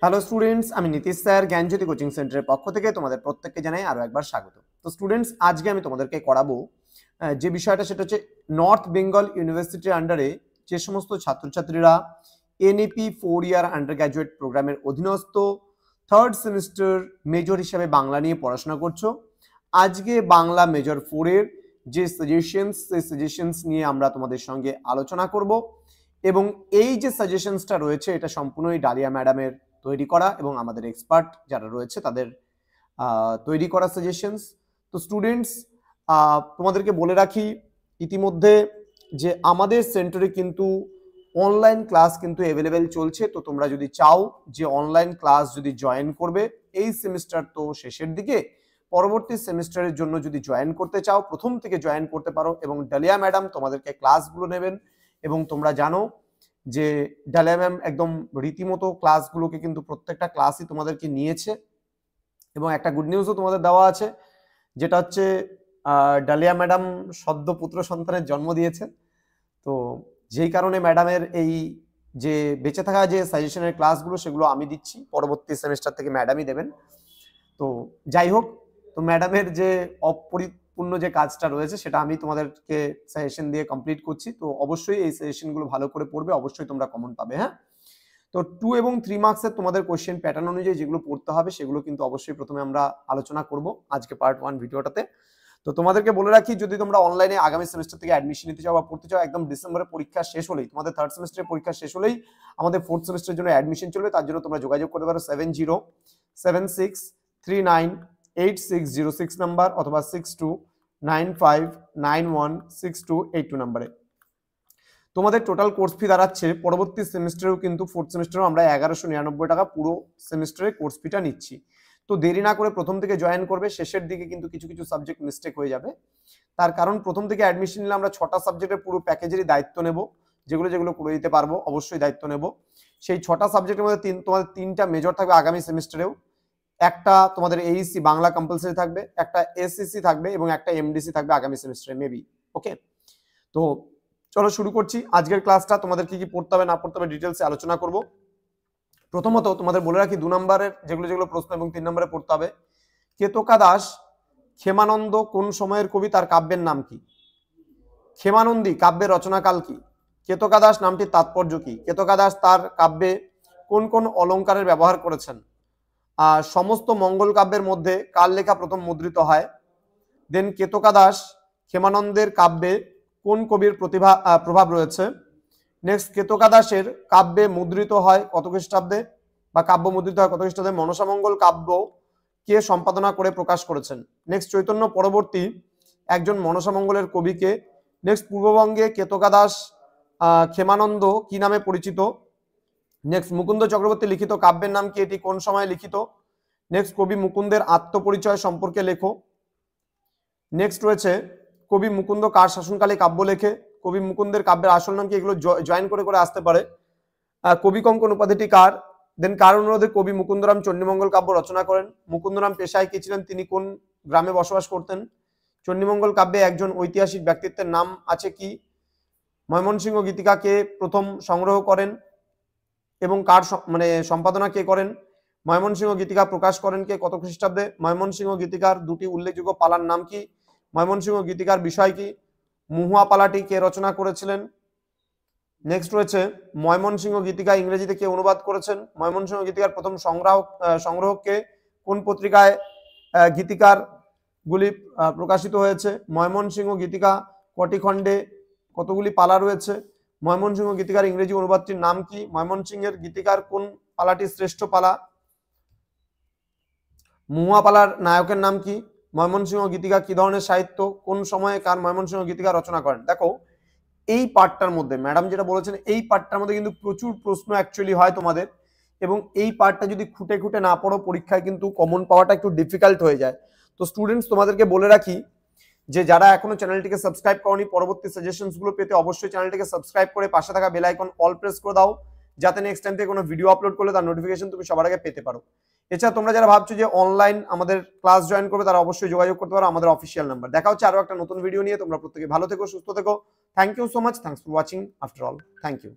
Hello students, আমি Nitish sir জ্ঞানজ্যোতি coaching সেন্টারের পক্ষ থেকে তোমাদের প্রত্যেককে জানাই আরো একবার স্বাগত। তো স্টুডেন্টস, আজকে আমি তোমাদেরকে করাবো যে বিষয়টা, সেটা হচ্ছে নর্থ বেঙ্গল ইউনিভার্সিটির আন্ডারে যে সমস্ত ছাত্রছাত্রীরা এনইপি 4 ইয়ার আন্ডার গ্র্যাজুয়েট প্রোগ্রামের অধীনস্থ থার্ড সেমিস্টার মেজর হিসাবে বাংলা নিয়ে পড়াশোনা করছো, আজকে বাংলা মেজর 4 এর যে সাজেশনস নিয়ে আমরা তোমাদের সঙ্গে আলোচনা করব। এবং এই যে সাজেশনসটা রয়েছে এটা সম্পূর্ণই ডালিয়া ম্যাডামের তৈরি করা এবং আমাদের এক্সপার্ট যারা রয়েছে তাদের তৈরি করা সাজেশনস। তো স্টুডেন্টস, তোমাদেরকে বলে রাখি ইতিমধ্যে যে আমাদের সেন্টারে কিন্তু অনলাইন ক্লাস কিন্তু অ্যাভেলেবেল চলছে। তো তোমরা যদি চাও যে অনলাইন ক্লাস যদি জয়েন করবে, এই সেমিস্টার তো শেষের দিকে, পরবর্তী সেমিস্টারের জন্য যদি জয়েন করতে চাও প্রথম থেকে জয়েন করতে পারো এবং ডালিয়া ম্যাডাম তোমাদেরকে ক্লাসগুলো নেবেন। এবং তোমরা জানো যে ডালিয়া ম্যাম একদম রীতিমতো ক্লাসগুলোকে কিন্তু প্রত্যেকটা ক্লাসই তোমাদেরকে নিয়েছে। এবং একটা গুড নিউজও তোমাদের দেওয়া আছে, যেটা হচ্ছে ডালিয়া ম্যাডাম সদ্য পুত্র সন্তানের জন্ম দিয়েছে। তো যেই কারণে ম্যাডামের এই যে বেঁচে থাকা যে সাজেশনের ক্লাসগুলো সেগুলো আমি দিচ্ছি, পরবর্তী সেমিস্টার থেকে ম্যাডামই দেবেন। তো যাই হোক, তো ম্যাডামের যে অপরিপূর্ণ যে কাজটা রয়েছে সেটা আমি তোমাদেরকে সাজেশন দিয়ে কমপ্লিট করছি। তো অবশ্যই এই সাজেশনগুলো ভালো করে পড়বে, অবশ্যই তোমরা কমন পাবে। হ্যাঁ, তো 2 এবং 3 মার্কসের তোমাদের কোশ্চেন প্যাটার্ন অনুযায়ী যেগুলো পড়তে হবে সেগুলো কিন্তু অবশ্যই প্রথমে আমরা আলোচনা করব আজকে পার্ট 1 ভিডিওটাতে। তো তোমাদেরকে বলে রাখি, যদি তোমরা অনলাইনে আগামী সেমিস্টার থেকে অ্যাডমিশন নিতে চাও বা পড়তে চাও, একদম ডিসেম্বরের পরীক্ষা শেষ হলেই, তোমাদের থার্ড সেমিস্টারের পরীক্ষা শেষ হলেই আমাদের ফোর্থ সেমিস্টারের জন্য অ্যাডমিশন চলবে। তার জন্য তোমরা যোগাযোগ করতে পারো 7076398606 নাম্বার অথবা 6295916282 নাম্বারে। তোমাদের টোটাল কোর্স ফি দাঁড়াচ্ছে পরবর্তী সেমিস্টারেও কিন্তু ফোর্থ সেমিস্টারেও আমরা 1199 টাকা পুরো সেমিস্টারে কোর্স ফিটা নিচ্ছি। তো দেরি না করে প্রথম থেকে জয়েন করবে, শেষের দিকে কিন্তু কিছু কিছু সাবজেক্ট মিস্টেক হয়ে যাবে। তার কারণ প্রথম থেকে অ্যাডমিশন নিলে আমরা 6টা সাবজেক্টের পুরো প্যাকেজেরই দায়িত্ব নেব, যেগুলো করে দিতে পারবো অবশ্যই দায়িত্ব নেব। সেই 6টা সাবজেক্টের মধ্যে তোমাদের 3টা মেজর থাকবে আগামী সেমিস্টারেও, একটা তোমাদের এইসি বাংলা কম্পালসারি থাকবে, একটা এসসিসি থাকবে এবং একটা এমডিসি থাকবে আগামী সেমিস্টারে মেবি। ওকে, তো চলো শুরু করছি আজকের ক্লাসটা। তোমাদের কি কি পড়তে হবে না পড়তে হবে ডিটেলসে আলোচনা করব। প্রথমত তোমাদের বলে রাখি 2 নম্বরের যেগুলো প্রশ্ন এবং 3 নম্বরে পড়তে হবে। কেতকা দাস ক্ষেমানন্দ কোন সময়ের কবি, তার কাব্যের নাম কি? ক্ষেমানন্দী কাব্যের রচনাকাল কি? কেতকা দাস নামটির তাৎপর্য কি? কেতকা দাস তার কাব্যে কোন কোন অলঙ্কারের ব্যবহার করেছেন? সমস্ত মঙ্গল কাব্যের মধ্যে কার লেখা প্রথম মুদ্রিত হয়? দেন কেতকা দাস ক্ষেমানন্দের কাব্যে কোন কবির প্রভাব রয়েছে? নেক্সট, কেতকা দাসের কাব্যে মুদ্রিত হয় কত খ্রিস্টাব্দে বা কাব্য মুদ্রিত হয় কত খ্রিস্টাব্দে? মনসামঙ্গল কাব্য কে সম্পাদনা করে প্রকাশ করেছেন? নেক্সট, চৈতন্য পরবর্তী একজন মনসামঙ্গলের কবিকে? নেক্সট, পূর্ববঙ্গে কেতকা দাস ক্ষেমানন্দ কি নামে পরিচিত? নেক্সট, মুকুন্দ চক্রবর্তী লিখিত কাব্যের নাম কি, এটি কোন সময়ে লিখিত? নেক্সট, কবি মুকুন্দের আত্মপরিচয় সম্পর্কে লেখো। নেক্সট রয়েছে কবি মুকুন্দ কার শাসনকালে কাব্য লেখে? কবি মুকুন্দের কাব্যের আসল নাম কি? এগুলো জয়েন করে আসতে পারে। কবি কঙ্কন উপাধিটি কার? দেন কার অনুরোধে কবি মুকুন্দরাম চণ্ডীমঙ্গল কাব্য রচনা করেন? মুকুন্দরাম পেশায় কি ছিলেন? তিনি কোন গ্রামে বসবাস করতেন? চণ্ডীমঙ্গল কাব্যে একজন ঐতিহাসিক ব্যক্তিত্বের নাম আছে কি? ময়মনসিংহ গীতিকা কে প্রথম সংগ্রহ করেন এবং কার সম্পাদনা কে করেন? ময়মনসিংহ গীতিকা প্রকাশ করেন কে, কত খ্রিস্টাব্দে? ময়মনসিংহ গীতিকার দুটি উল্লেখযোগ্য পালার নাম কি? ময়মনসিংহ গীতিকার বিষয় কি? মুহুয়া পালাটি কে রচনা করেছিলেন? নেক্সট রয়েছে ময়মনসিংহ গীতিকা ইংরেজিতে কে অনুবাদ করেছেন? ময়মনসিংহ গীতিকার প্রথম সংগ্রাহক কে? কোন পত্রিকায় গীতিকার গুলি প্রকাশিত হয়েছে? ময়মনসিংহ গীতিকা কটি খণ্ডে কতগুলি পালা রয়েছে? ময়মনসিংহ গীতিকার ইংরেজি অনুবাদটির নাম কি? ময়মনসিংহের গীতিকার কোন পালাটি শ্রেষ্ঠ পালা? মুহুয়া পালার নায়কের নাম কি? ময়মনসিংহ গীতিকা কি ধরনের সাহিত্য? কোন সময়ে কার ময়মনসিংহ গীতিকা রচনা করেন? দেখো, এই পার্টটার মধ্যে ম্যাডাম যেটা বলেছেন, এই পার্টটার মধ্যে কিন্তু প্রচুর প্রশ্ন অ্যাকচুয়ালি হয় তোমাদের, এবং এই পার্টটা যদি খুঁটে খুঁটে না পড়ো পরীক্ষায় কিন্তু কমন পাওয়াটা একটু ডিফিকাল্ট হয়ে যায়। তো স্টুডেন্টস, তোমাদেরকে বলে রাখি যে যারা এখনো চ্যানেলটিকে সাবস্ক্রাইব করনি, পরবর্তী সাজেশনস গুলো পেতে অবশ্যই চ্যানেলটিকে সাবস্ক্রাইব করে পাশে থাকা বেল আইকন অল প্রেস করে দাও, যাতে নেক্সট টাইম থেকে কোনো ভিডিও আপলোড করলে তার নোটিফিকেশন তুমি সবার আগে পেতে পারো। এছাড়া তোমরা যারা ভাবছো যে অনলাইন আমাদের ক্লাস জয়েন করবে, তারা অবশ্যই যোগাযোগ করতে পারো আমাদের অফিসিয়াল নাম্বার। দেখা হচ্ছে আরো একটা নতুন ভিডিও নিয়ে। তোমরা প্রত্যেকে ভালো থেকো, সুস্থ থেকো। Thank you so much. Thanks for watching after all. Thank you.